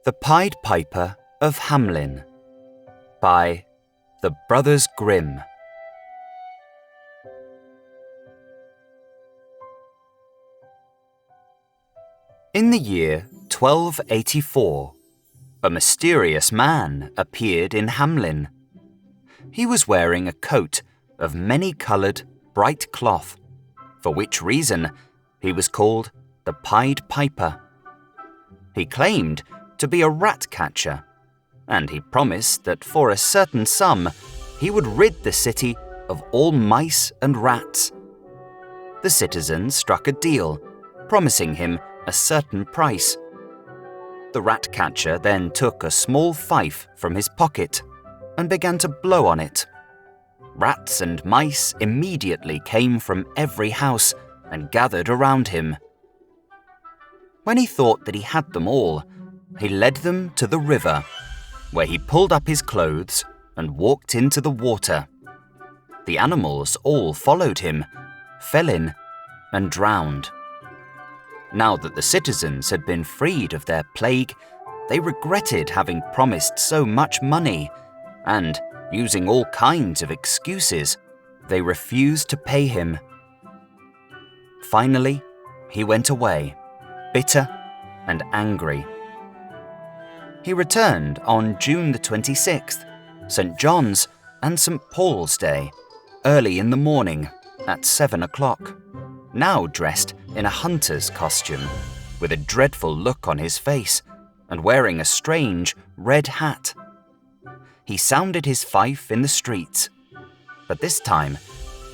The Pied Piper of Hamelin by the Brothers Grimm. In the year 1284, a mysterious man appeared in Hamelin. He was wearing a coat of many-coloured, bright cloth, for which reason he was called the Pied Piper. He claimed to be a rat catcher, and he promised that for a certain sum he would rid the city of all mice and rats. The citizens struck a deal, promising him a certain price. The rat catcher then took a small fife from his pocket and began to blow on it. Rats and mice immediately came from every house and gathered around him. When he thought that he had them all, he led them to the river, where he pulled up his clothes and walked into the water. The animals all followed him, fell in, and drowned. Now that the citizens had been freed of their plague, they regretted having promised so much money, and, using all kinds of excuses, they refused to pay him. Finally, he went away, bitter and angry. He returned on June the 26th, St. John's and St. Paul's Day, early in the morning at 7 o'clock, now dressed in a hunter's costume, with a dreadful look on his face and wearing a strange red hat. He sounded his fife in the streets, but this time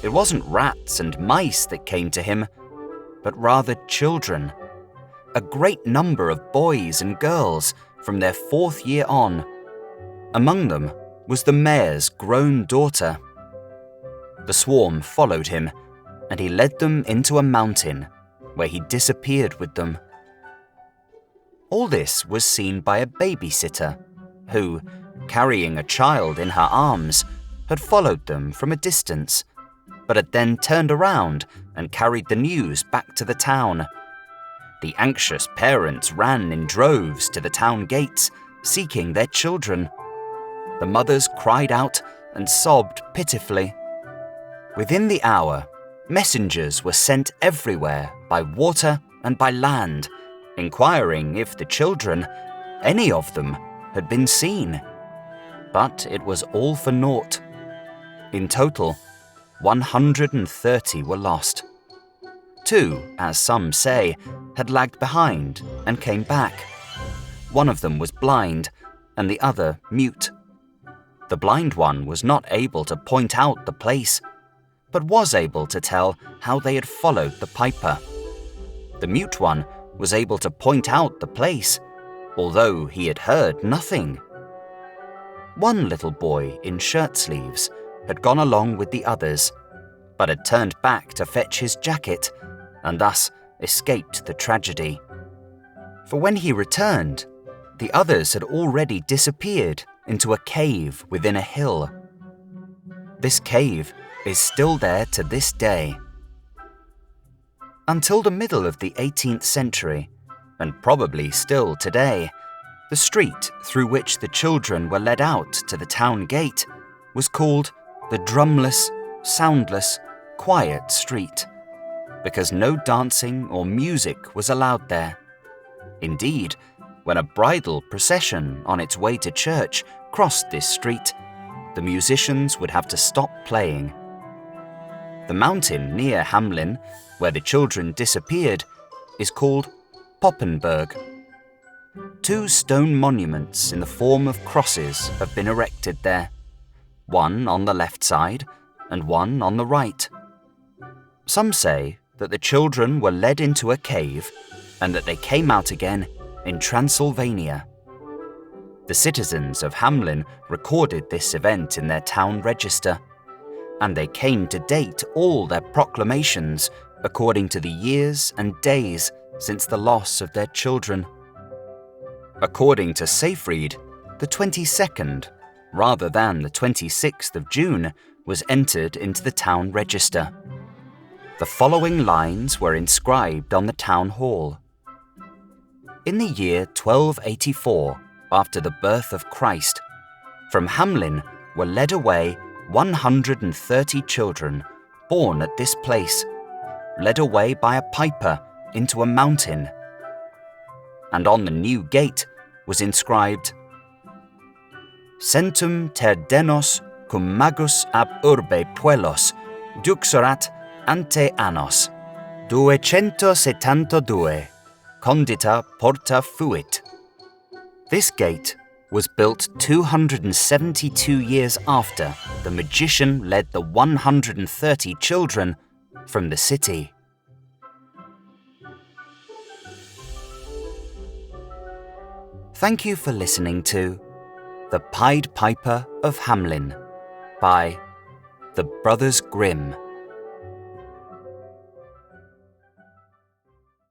it wasn't rats and mice that came to him, but rather children. A great number of boys and girls from their 4th year on. Among them was the mayor's grown daughter. The swarm followed him, and he led them into a mountain, where he disappeared with them. All this was seen by a babysitter, who, carrying a child in her arms, had followed them from a distance, but had then turned around and carried the news back to the town. The anxious parents ran in droves to the town gates, seeking their children. The mothers cried out and sobbed pitifully. Within the hour, messengers were sent everywhere by water and by land, inquiring if the children, any of them, had been seen. But it was all for naught. In total, 130 were lost. 2, as some say, had lagged behind and came back. One of them was blind, and the other mute. The blind one was not able to point out the place, but was able to tell how they had followed the piper. The mute one was able to point out the place, although he had heard nothing. One little boy in shirt sleeves had gone along with the others, but had turned back to fetch his jacket, and thus escaped the tragedy. For when he returned, the others had already disappeared into a cave within a hill. This cave is still there to this day. Until the middle of the 18th century, and probably still today, the street through which the children were led out to the town gate was called the drumless, soundless, quiet street, because no dancing or music was allowed there. Indeed, when a bridal procession on its way to church crossed this street, the musicians would have to stop playing. The mountain near Hamelin, where the children disappeared, is called Poppenberg. 2 stone monuments in the form of crosses have been erected there, one on the left side and one on the right. Some say that the children were led into a cave and that they came out again in Transylvania. The citizens of Hamelin recorded this event in their town register, and they came to date all their proclamations according to the years and days since the loss of their children. According to Seyfried, the 22nd, rather than the 26th of June, was entered into the town register. The following lines were inscribed on the town hall. In the year 1284, after the birth of Christ, from Hamelin were led away 130 children born at this place, led away by a piper into a mountain. And on the new gate was inscribed, Centum ter denos cum magus ab urbe puelos duxerat ante annos 272 condita porta fuit. This gate was built 272 years after the magician led the 130 children from the city. Thank you for listening to The Pied Piper of Hamelin by the Brothers Grimm.